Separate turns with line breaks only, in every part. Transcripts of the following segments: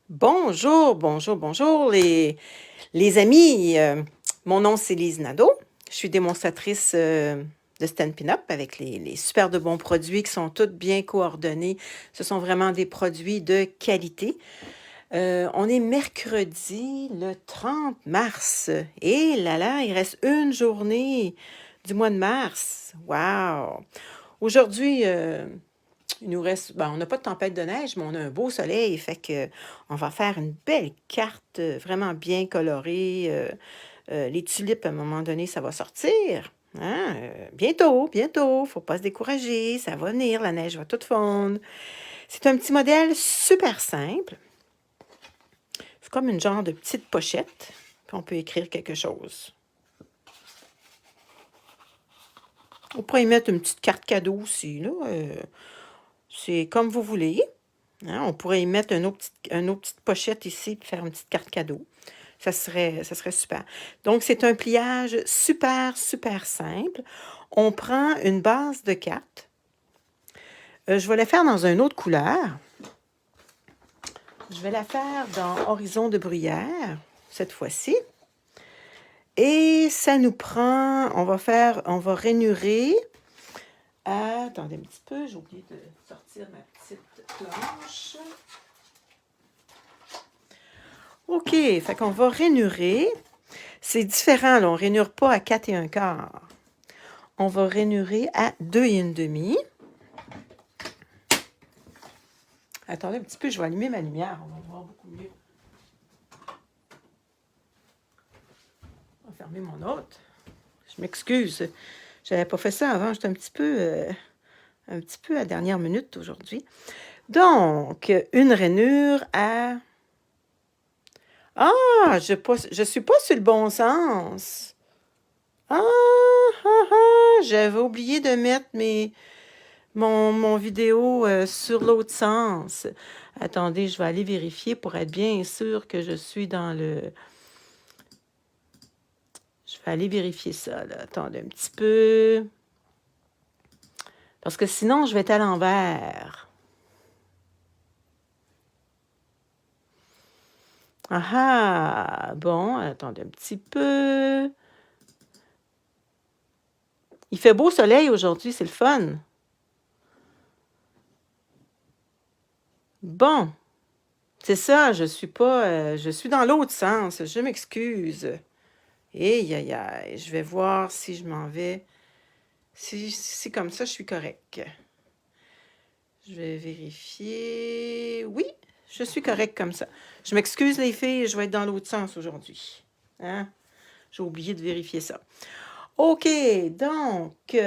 Bonjour, bonjour, bonjour les amis. Mon nom c'est Lise Nadeau. Je suis démonstratrice de Stampin' Up avec les super de bons produits qui sont tous bien coordonnés. Ce sont vraiment des produits de qualité. On est mercredi le 30 mars. Et là, il reste une journée du mois de mars. Wow! Aujourd'hui, il nous reste, on n'a pas de tempête de neige, mais on a un beau soleil, fait que on va faire une belle carte vraiment bien colorée. Les tulipes, à un moment donné, ça va sortir. Hein? Bientôt, bientôt, faut pas se décourager, ça va venir, la neige va toute fondre. C'est un petit modèle super simple. C'est comme une genre de petite pochette, puis on peut écrire quelque chose. On pourrait y mettre une petite carte cadeau aussi, là. C'est comme vous voulez. Hein, on pourrait y mettre une autre petite pochette ici pour faire une petite carte cadeau. Ça serait super. Donc, c'est un pliage super, super simple. On prend une base de cartes. Je vais la faire dans une autre couleur. Je vais la faire dans Horizon de bruyère, cette fois-ci. Et ça nous prend, on va rainurer. Attendez un petit peu, j'ai oublié de sortir ma petite planche. OK, fait qu'on va rainurer. C'est différent, là, on ne rainure pas à 4 1/4. On va rainurer à 2 1/2. Attendez un petit peu, je vais allumer ma lumière, on va voir beaucoup mieux. On va fermer mon autre. Je m'excuse, je n'avais pas fait ça avant, j'étais un petit peu à dernière minute aujourd'hui. Donc, une rainure à... Ah, je suis pas sur le bon sens. J'avais oublié de mettre mon vidéo sur l'autre sens. Attendez, je vais aller vérifier pour être bien sûr que je suis dans le... Je vais aller vérifier ça, là. Attendez un petit peu. Parce que sinon, je vais être à l'envers. Bon, attendez un petit peu. Il fait beau soleil aujourd'hui, c'est le fun. Bon, c'est ça, je suis dans l'autre sens, je m'excuse. Aïe, je vais voir si je m'en vais. Si comme ça, je suis correct. Je vais vérifier. Oui, je suis correct comme ça. Je m'excuse les filles, je vais être dans l'autre sens aujourd'hui. Hein? J'ai oublié de vérifier ça. OK, donc,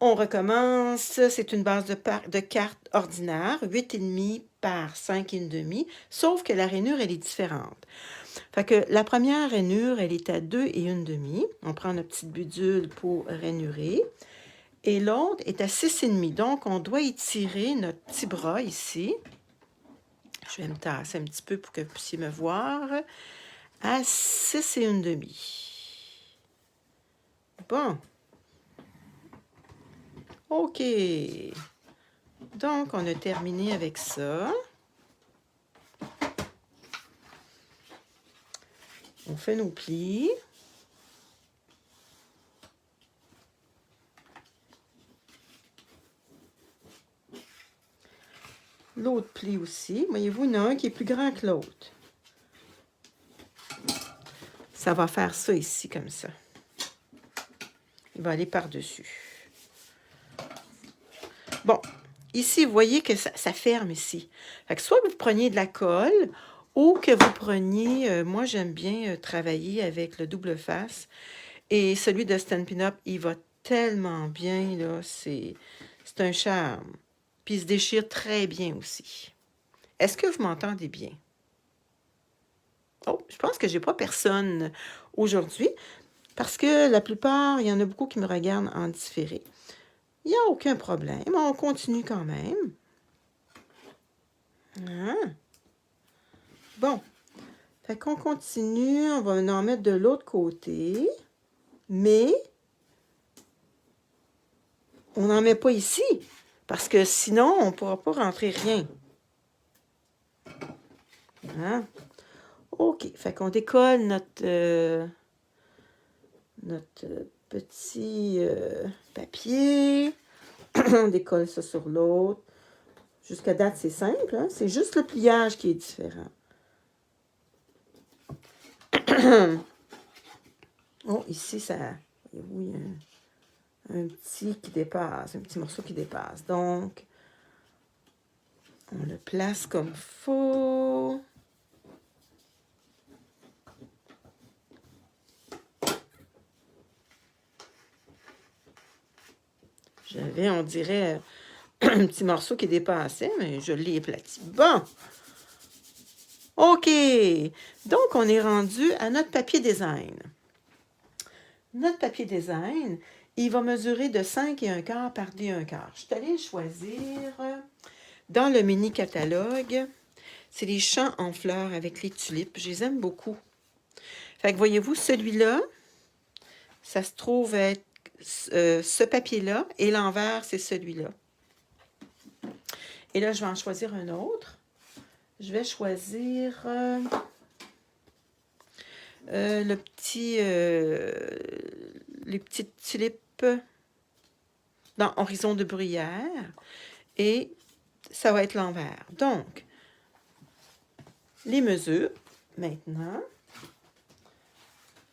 on recommence. C'est une base de cartes ordinaire, 8,5 par 5,5, sauf que la rainure, elle est différente. Fait que la première rainure, elle est à 2 1/2. On prend notre petite budule pour rainurer. Et l'autre est à 6,5. Donc, on doit étirer notre petit bras ici. Je vais me tasser un petit peu pour que vous puissiez me voir. À 6 1/2. Bon. OK. Donc, on a terminé avec ça. On fait nos plis. L'autre pli aussi. Voyez-vous, il y en a un qui est plus grand que l'autre. Ça va faire ça ici, comme ça. Il va aller par-dessus. Bon, ici, vous voyez que ça ferme ici. Fait que soit vous preniez de la colle ou que vous preniez... moi, j'aime bien travailler avec le double face. Et celui de Stampin' Up, il va tellement bien, là. C'est un charme. Puis il se déchire très bien aussi. Est-ce que vous m'entendez bien? Oh, je pense que j'ai pas personne aujourd'hui parce que la plupart, il y en a beaucoup qui me regardent en différé. Il n'y a aucun problème. On continue quand même. Hein? Bon. Fait qu'on continue. On va en mettre de l'autre côté. Mais on n'en met pas ici. Parce que sinon, on ne pourra pas rentrer rien. Hein? OK. Fait qu'on décolle notre petit papier. On décolle ça sur l'autre. Jusqu'à date, c'est simple. Hein? C'est juste le pliage qui est différent. Oh, ici, ça... Voyez-vous, il y a un petit qui dépasse, un petit morceau qui dépasse. Donc, on le place comme faut. J'avais, on dirait, un petit morceau qui dépassait, mais je l'ai aplati. Bon! OK! Donc, on est rendu à notre papier design. Notre papier design, il va mesurer de 5 et 1/4 par 2 et 1/4. Je suis allée choisir dans le mini catalogue. C'est les champs en fleurs avec les tulipes. Je les aime beaucoup. Fait que voyez-vous, celui-là, ça se trouve être ce papier-là et l'envers, c'est celui-là. Et là, je vais en choisir un autre. Je vais choisir les petites tulipes dans Horizon de bruyère. Et ça va être l'envers. Donc, les mesures, maintenant.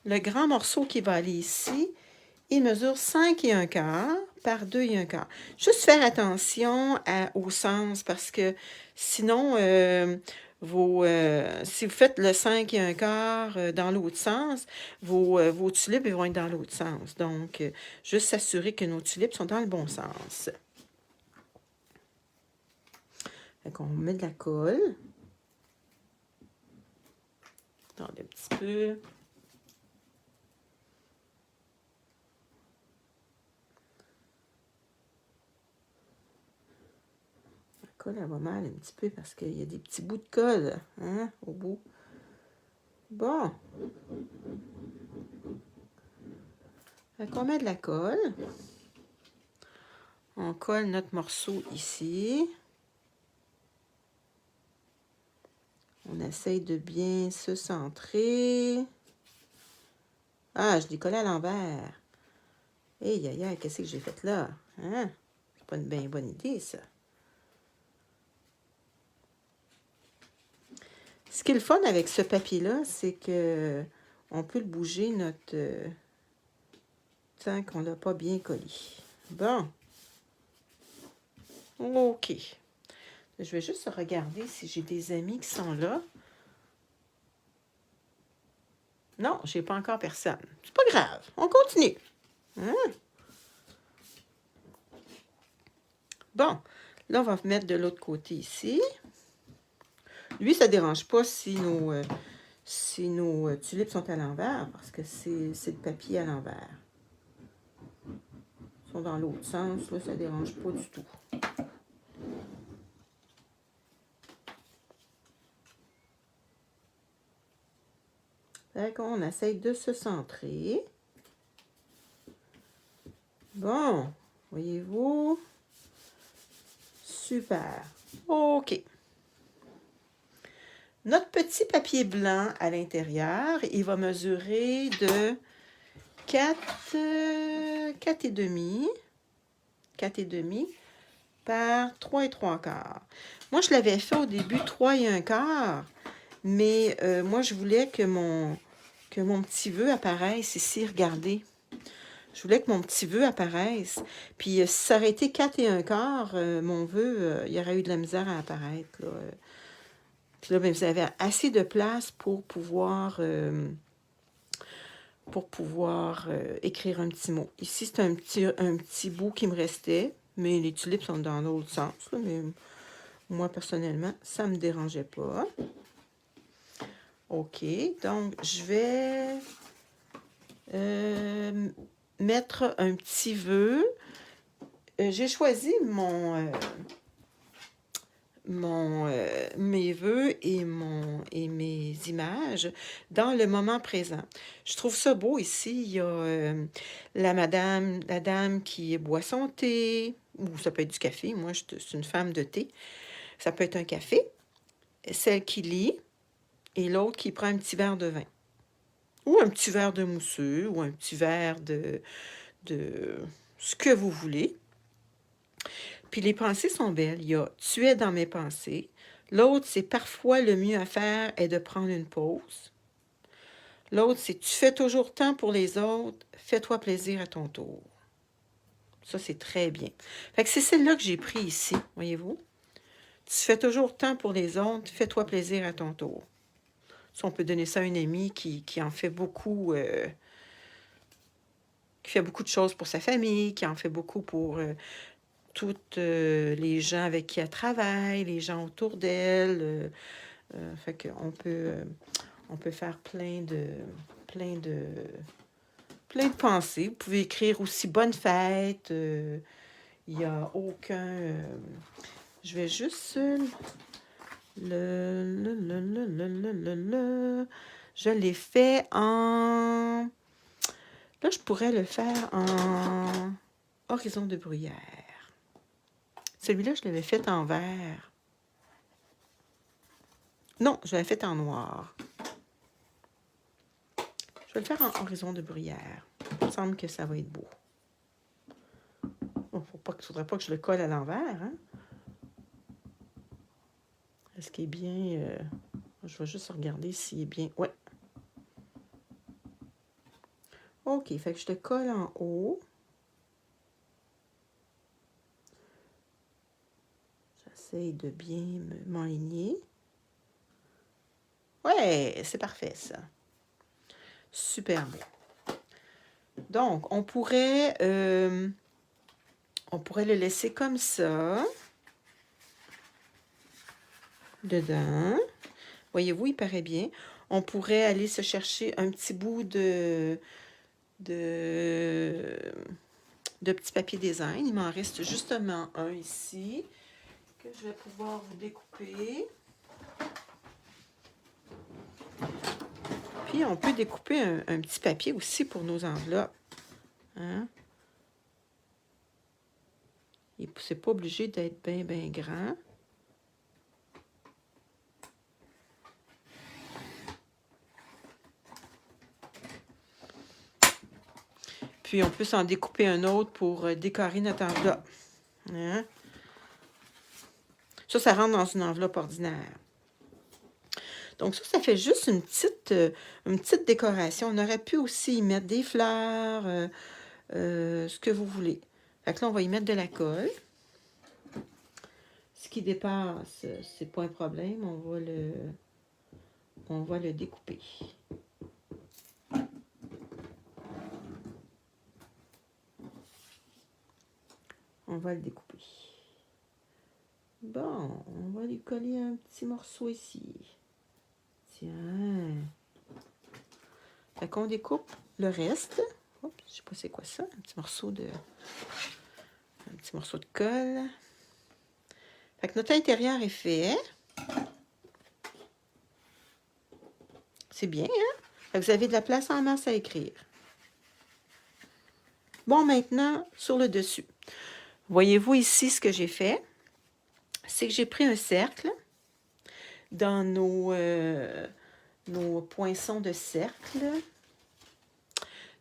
Le grand morceau qui va aller ici, il mesure 5 et 1/4 par 2 et 1/4. Juste faire attention au sens parce que sinon, si vous faites le 5 et 1/4 dans l'autre sens, vos tulipes vont être dans l'autre sens. Donc, juste s'assurer que nos tulipes sont dans le bon sens. Fait qu'on met de la colle. Attendez un petit peu. La colle, elle va mal un petit peu parce qu'il y a des petits bouts de colle, hein, au bout. Bon. Fait qu'on met de la colle. On colle notre morceau ici. On essaye de bien se centrer. Ah, je l'ai collé à l'envers. Aïe, aïe, aïe, qu'est-ce que j'ai fait là? Hein? C'est pas une bien bonne idée, ça. Ce qui est le fun avec ce papier-là, c'est que on peut le bouger tant qu'on l'a pas bien collé. Bon. OK. Je vais juste regarder si j'ai des amis qui sont là. Non, j'ai pas encore personne. C'est pas grave. On continue. Hein? Bon, là, on va mettre de l'autre côté ici. Lui, ça ne dérange pas si nos tulipes sont à l'envers, parce que c'est le papier à l'envers. Ils sont dans l'autre sens, là, ça ne dérange pas du tout. Fait qu'on essaye de se centrer. Bon, voyez-vous? Super. OK. Notre petit papier blanc à l'intérieur, il va mesurer de 4 et demi par 3 et 3/4. Moi, je l'avais fait au début 3 et 1/4, mais moi, je voulais que mon petit vœu apparaisse ici, regardez. Je voulais que mon petit vœu apparaisse. Puis, si ça aurait été 4 et 1/4, mon vœu, il y aurait eu de la misère à apparaître, là. Puis là, bien, vous avez assez de place pour pouvoir écrire un petit mot. Ici, c'est un petit bout qui me restait, mais les tulipes sont dans l'autre sens, là, mais moi, personnellement, ça ne me dérangeait pas. OK, donc je vais mettre un petit vœu. J'ai choisi mes vœux et mes images dans le moment présent. Je trouve ça beau ici. Il y a la dame qui boit son thé, ou ça peut être du café. Moi, je suis une femme de thé. Ça peut être un café. Celle qui lit. Et l'autre qui prend un petit verre de vin. Ou un petit verre de mousseux, ou un petit verre de ce que vous voulez. Puis les pensées sont belles. Il y a « Tu es dans mes pensées ». L'autre, c'est « Parfois, le mieux à faire est de prendre une pause ». L'autre, c'est « Tu fais toujours tant pour les autres, fais-toi plaisir à ton tour ». Ça, c'est très bien. Fait que c'est celle-là que j'ai pris ici, voyez-vous. Tu fais toujours tant pour les autres, fais-toi plaisir à ton tour. Ça, on peut donner ça à une amie qui en fait beaucoup, qui fait beaucoup de choses pour sa famille, qui en fait beaucoup pour toutes les gens avec qui elle travaille, les gens autour d'elle. Fait qu'on on peut faire plein de, plein de pensées. Vous pouvez écrire aussi bonne fête. Il n'y a aucun. Je vais juste je l'ai fait en. Là, je pourrais le faire en horizon de bruyère. Celui-là, je l'avais fait en vert. Non, je l'avais fait en noir. Je vais le faire en horizon de bruyère. Il me semble que ça va être beau. Bon, il ne faudrait pas que je le colle à l'envers. Hein? Est-ce qu'il est bien... je vais juste regarder s'il est bien... Ouais. OK, fait que je le colle en haut. J'essaie de bien m'enligner. Ouais, c'est parfait, ça. Super beau. Donc, on pourrait le laisser comme ça. Dedans. Voyez-vous, il paraît bien. On pourrait aller se chercher un petit bout de petit papier design. Il m'en reste justement un ici que je vais pouvoir vous découper. Puis, on peut découper un petit papier aussi pour nos enveloppes. Hein? Et c'est pas obligé d'être bien grand. Puis, on peut s'en découper un autre pour décorer notre enveloppe. Hein? Ça rentre dans une enveloppe ordinaire. Donc, ça fait juste une petite décoration. On aurait pu aussi y mettre des fleurs, ce que vous voulez. Fait que là, on va y mettre de la colle. Ce qui dépasse, c'est pas un problème. On va le découper. On va le découper. Bon, on va lui coller un petit morceau ici. Tiens. Fait qu'on découpe le reste. Oups, je sais pas c'est quoi ça. Un petit morceau de colle. Fait que notre intérieur est fait. C'est bien, hein? Fait que vous avez de la place en masse à écrire. Bon, maintenant, sur le dessus. Voyez-vous ici ce que j'ai fait? C'est que j'ai pris un cercle dans nos poinçons de cercle.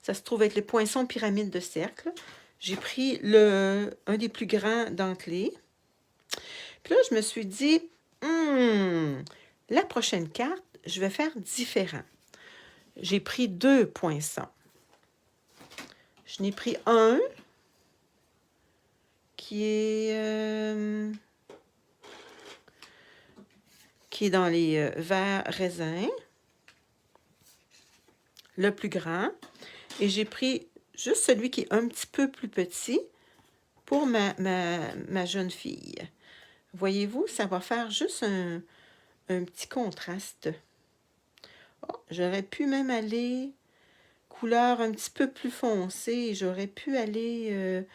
Ça se trouve être les poinçons pyramide de cercle. J'ai pris un des plus grands dentelés. Puis là, je me suis dit, la prochaine carte, je vais faire différent. J'ai pris 2 poinçons. Je n'ai pris un qui est dans les verts raisins, le plus grand. Et j'ai pris juste celui qui est un petit peu plus petit pour ma jeune fille. Voyez-vous, ça va faire juste un petit contraste. Oh, j'aurais pu même aller couleur un petit peu plus foncée. J'aurais pu aller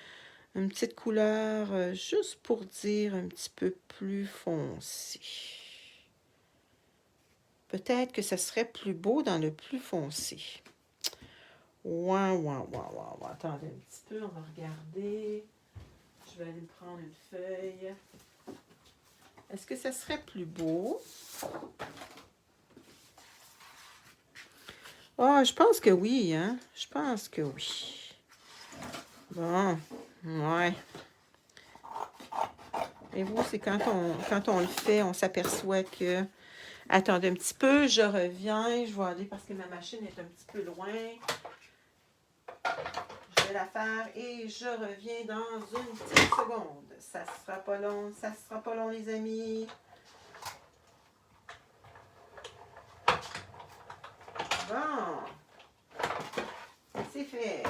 une petite couleur juste pour dire un petit peu plus foncé. Peut-être que ça serait plus beau dans le plus foncé. Ouais. Attendez un petit peu, on va regarder. Je vais aller me prendre une feuille. Est-ce que ça serait plus beau Ah, je pense que oui, hein? Je pense que oui. Bon, ouais. Et vous, c'est quand on le fait, on s'aperçoit que... Attendez un petit peu, je reviens. Je vais aller parce que ma machine est un petit peu loin. Je vais la faire et je reviens dans une petite seconde. Ça sera pas long, ça sera pas long, les amis. Bon, c'est fait.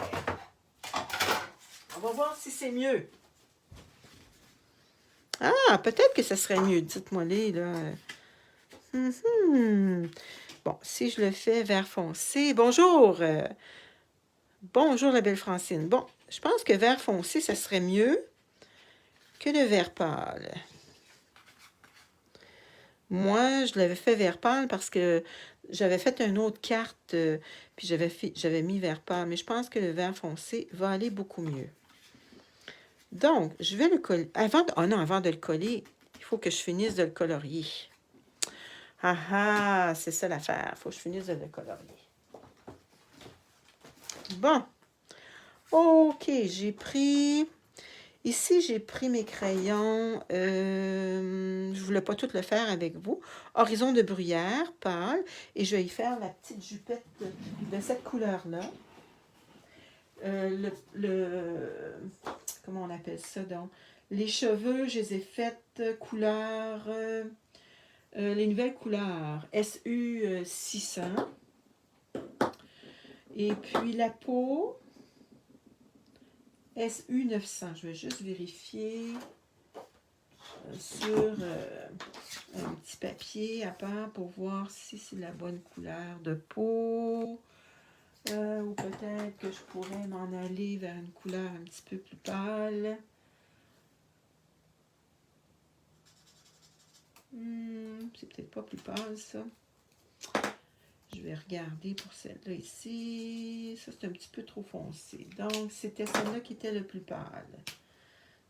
On va voir si c'est mieux. Ah, peut-être que ça serait mieux. Dites-moi les, là. Bon, si je le fais vert foncé. Bonjour. Bonjour, la belle Francine. Bon, je pense que vert foncé, ça serait mieux que le vert pâle. Moi, je l'avais fait vert pâle parce que j'avais fait une autre carte, puis j'avais mis vert pâle. Mais je pense que le vert foncé va aller beaucoup mieux. Donc, je vais le coller. Avant de le coller, il faut que je finisse de le colorier. Ah ah, c'est ça l'affaire. Il faut que je finisse de le colorier. Bon. OK, j'ai pris... Ici, j'ai pris mes crayons. Je ne voulais pas tout le faire avec vous. Horizon de bruyère, pâle. Et je vais y faire la petite jupette de cette couleur-là. Comment on appelle ça donc? Les cheveux, je les ai faites couleur... les nouvelles couleurs SU 600. Et puis la peau... SU 900. Je vais juste vérifier sur un petit papier à part pour voir si c'est la bonne couleur de peau. Ou peut-être que je pourrais m'en aller vers une couleur un petit peu plus pâle. C'est peut-être pas plus pâle, ça. Je vais regarder pour celle-là ici. Ça, c'est un petit peu trop foncé. Donc, c'était celle-là qui était le plus pâle.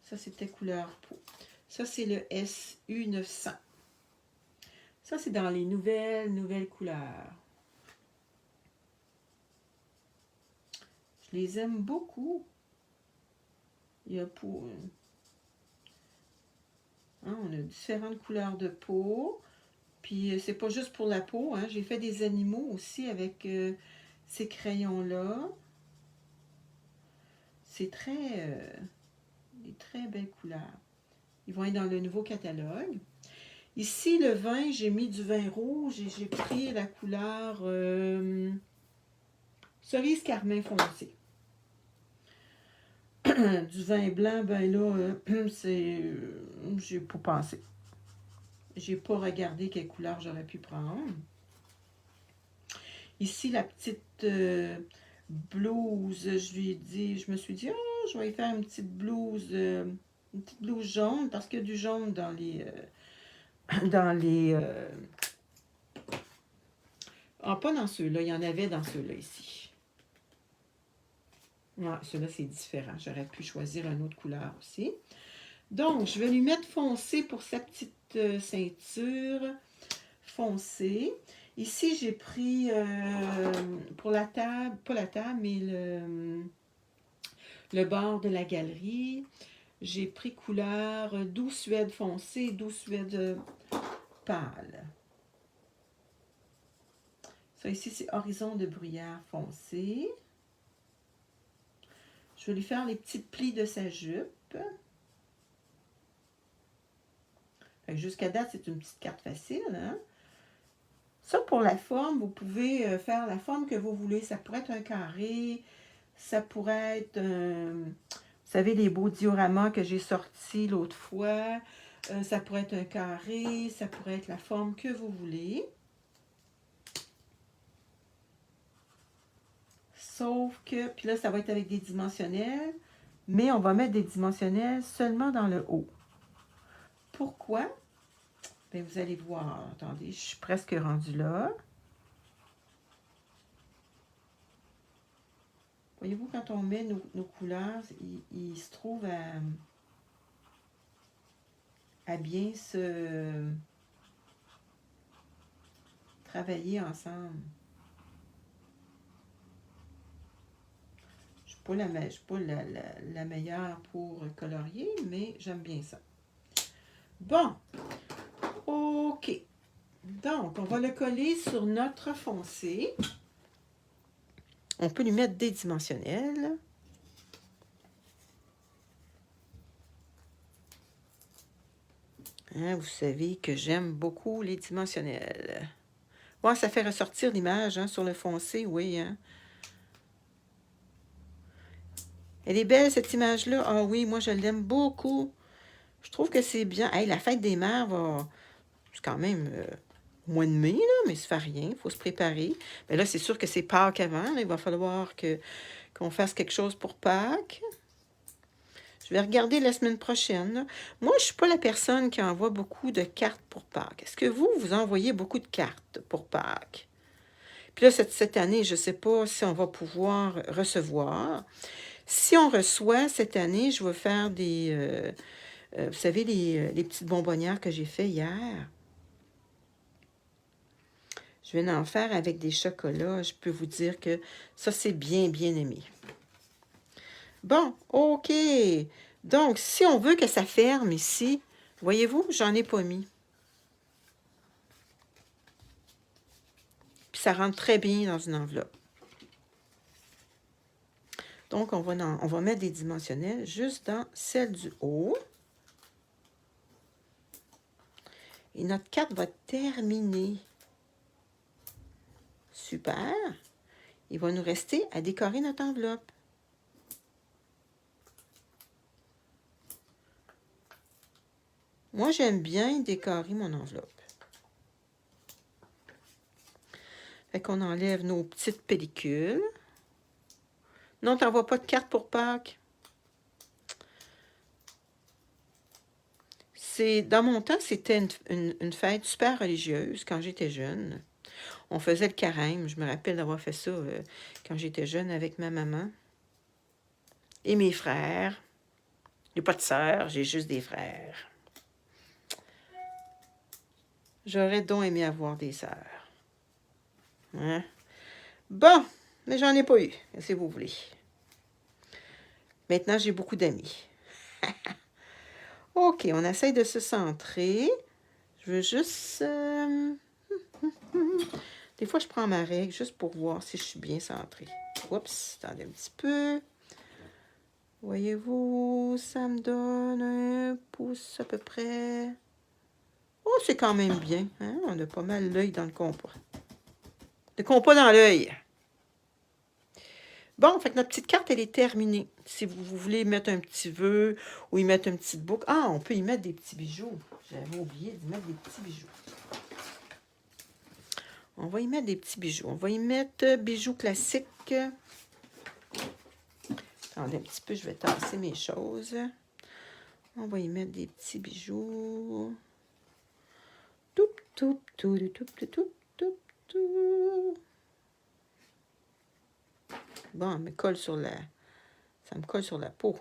Ça, c'était couleur peau. Ça, c'est le SU 900. Ça, c'est dans les nouvelles couleurs. Je les aime beaucoup. Il y a pour... Hein, on a différentes couleurs de peau. Puis, c'est pas juste pour la peau. Hein. J'ai fait des animaux aussi avec ces crayons-là. C'est des très belles couleurs. Ils vont être dans le nouveau catalogue. Ici, le vin, j'ai mis du vin rouge et j'ai pris la couleur cerise carmin foncé. Du vin blanc, ben là, j'ai pas pensé. J'ai pas regardé quelle couleur j'aurais pu prendre. Ici, la petite blouse, je me suis dit, oh, je vais y faire une petite blouse jaune, parce qu'il y a du jaune dans les... pas dans ceux-là, il y en avait dans ceux-là ici. Ouais, ceux-là, c'est différent. J'aurais pu choisir une autre couleur aussi. Donc, je vais lui mettre foncé pour sa petite ceinture. Foncé. Ici, j'ai pris pour la table, pas la table, mais le bord de la galerie. J'ai pris couleur doux suède foncé et doux suède pâle. Ça ici, c'est horizon de bruyère foncé. Je vais lui faire les petits plis de sa jupe. Jusqu'à date, c'est une petite carte facile. Hein? Ça, pour la forme, vous pouvez faire la forme que vous voulez. Ça pourrait être un carré, ça pourrait être, vous savez, les beaux dioramas que j'ai sortis l'autre fois. Ça pourrait être un carré, ça pourrait être la forme que vous voulez. Sauf que, puis là, ça va être avec des dimensionnels, mais on va mettre des dimensionnels seulement dans le haut. Pourquoi? Bien, vous allez voir. Attendez, je suis presque rendue là. Voyez-vous, quand on met nos couleurs, ils se trouvent à bien se travailler ensemble. pas je suis pas la meilleure pour colorier, mais j'aime bien ça. Bon, OK. Donc, on va le coller sur notre foncé. On peut lui mettre des dimensionnels. Hein, vous savez que j'aime beaucoup les dimensionnels. Ouais, ça fait ressortir l'image hein, sur le foncé, oui. Hein. Elle est belle, cette image-là. Ah oui, moi, je l'aime beaucoup. Je trouve que c'est bien. Hey, la fête des mères va... C'est quand même au mois de mai, là, mais ça fait rien. Il faut se préparer. Mais là, c'est sûr que c'est Pâques avant. Là. Il va falloir qu'on fasse quelque chose pour Pâques. Je vais regarder la semaine prochaine. Là. Moi, je ne suis pas la personne qui envoie beaucoup de cartes pour Pâques. Est-ce que vous envoyez beaucoup de cartes pour Pâques? Puis là, cette année, je ne sais pas si on va pouvoir recevoir. Si on reçoit cette année, je vais faire des... vous savez, les petites bonbonnières que j'ai fait hier. Je vais en faire avec des chocolats. Je peux vous dire que ça, c'est bien, bien aimé. Bon, OK. Donc, si on veut que ça ferme ici, voyez-vous, j'en ai pas mis. Puis ça rentre très bien dans une enveloppe. Donc, on va mettre des dimensionnels juste dans celle du haut. Et notre carte va terminer. Super. Il va nous rester à décorer notre enveloppe. Moi, j'aime bien décorer mon enveloppe. Fait qu'on enlève nos petites pellicules. Non, tu n'envoies pas de carte pour Pâques. Dans mon temps, c'était une fête super religieuse quand j'étais jeune. On faisait le carême. Je me rappelle d'avoir fait ça quand j'étais jeune avec ma maman et mes frères. J'ai pas de sœurs, j'ai juste des frères. J'aurais donc aimé avoir des sœurs. Hein? Bon, mais j'en ai pas eu, si vous voulez. Maintenant, j'ai beaucoup d'amis. OK, on essaye de se centrer. Je veux juste... Des fois, je prends ma règle juste pour voir si je suis bien centrée. Oups, attendez un petit peu. Voyez-vous, ça me donne un pouce à peu près. Oh, c'est quand même bien. Hein? On a pas mal l'œil dans le compas. Le compas dans l'œil. Bon, fait que notre petite carte, elle est terminée. Si vous voulez mettre un petit vœu ou y mettre une petite boucle. Ah, on peut y mettre des petits bijoux. J'avais oublié d'y mettre des petits bijoux. On va y mettre des petits bijoux. On va y mettre bijoux classiques. Attendez un petit peu, je vais tasser mes choses. On va y mettre des petits bijoux. Tout, tout, tout, tout, tout, tout, tout, tout. Bon, ça me colle sur la peau.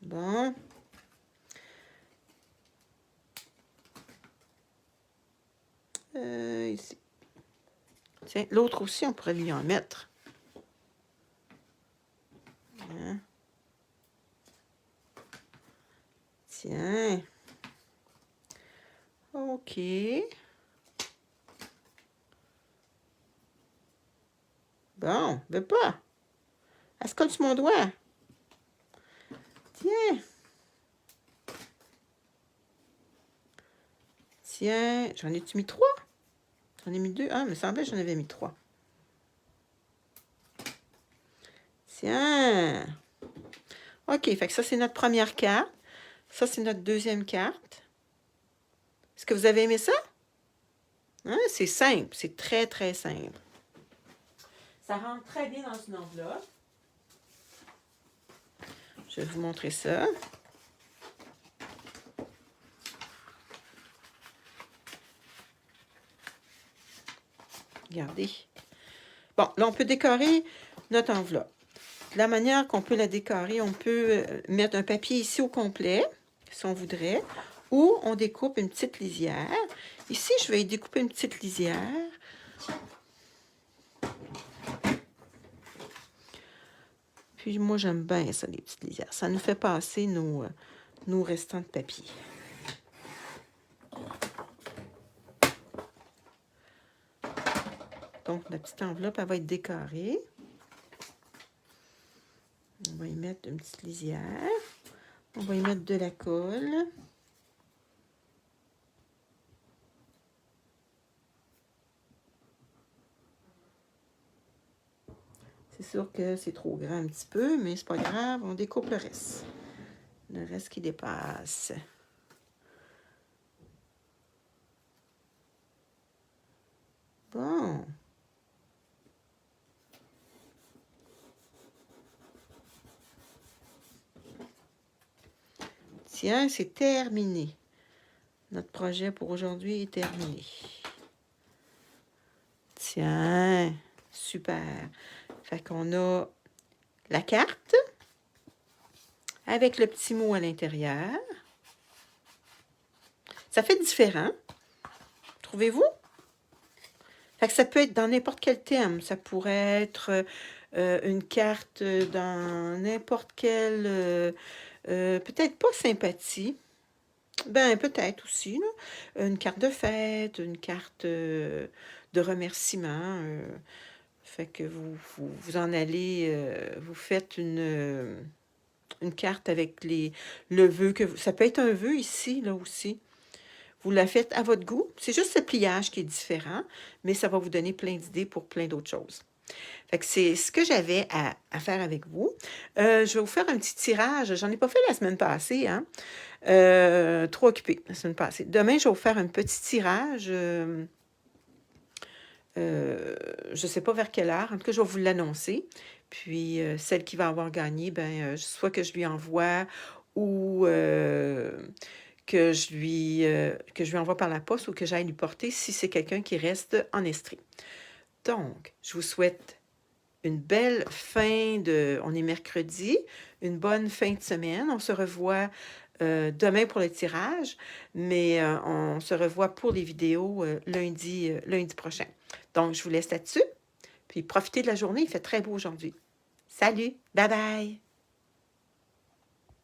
Bon. Ici. Tiens, l'autre aussi, on pourrait lui en mettre. Hein? Tiens. OK. Bon, veut pas. Elle se colle sur mon doigt. Tiens. Tiens, j'en ai-tu mis 3? J'en ai mis 2. Ah, il me semblait que j'en avais mis 3. Tiens. OK, fait que ça, c'est notre première carte. Ça, c'est notre deuxième carte. Est-ce que vous avez aimé ça? Hein? C'est simple. C'est très, très simple. Ça rentre très bien dans une enveloppe. Je vais vous montrer ça. Regardez. Bon, là, on peut décorer notre enveloppe. De la manière qu'on peut la décorer, on peut mettre un papier ici au complet, si on voudrait, ou on découpe une petite lisière. Ici, je vais découper une petite lisière. Puis moi, j'aime bien ça, les petites lisières. Ça nous fait passer nos restants de papier. Donc, la petite enveloppe, elle va être décorée. On va y mettre une petite lisière. On va y mettre de la colle. C'est sûr que c'est trop grand un petit peu, mais c'est pas grave, on découpe le reste. Le reste qui dépasse. Bon. Tiens, c'est terminé. Notre projet pour aujourd'hui est terminé. Tiens, super. Fait qu'on a la carte avec le petit mot à l'intérieur. Ça fait différent, trouvez-vous? Fait que ça peut être dans n'importe quel thème. Ça pourrait être une carte dans n'importe quel... peut-être pas sympathie. Ben, peut-être aussi, là. Une carte de fête, une carte de remerciement. Fait que vous en allez... vous faites une carte avec le vœu que vous... Ça peut être un vœu ici, là aussi. Vous la faites à votre goût. C'est juste ce pliage qui est différent, mais ça va vous donner plein d'idées pour plein d'autres choses. Fait que c'est ce que j'avais à faire avec vous. Je vais vous faire un petit tirage. J'en ai pas fait la semaine passée, hein? Trop occupée la semaine passée. Demain, je vais vous faire un petit tirage. Je ne sais pas vers quelle heure. En tout cas, je vais vous l'annoncer. Puis, celle qui va avoir gagné, ben, soit que je lui envoie ou que je lui envoie par la poste ou que j'aille lui porter si c'est quelqu'un qui reste en Estrie. Donc, je vous souhaite une belle fin de... On est mercredi, une bonne fin de semaine. On se revoit demain pour le tirage, mais on se revoit pour les vidéos lundi prochain. Donc, je vous laisse là-dessus, puis profitez de la journée. Il fait très beau aujourd'hui. Salut, bye bye!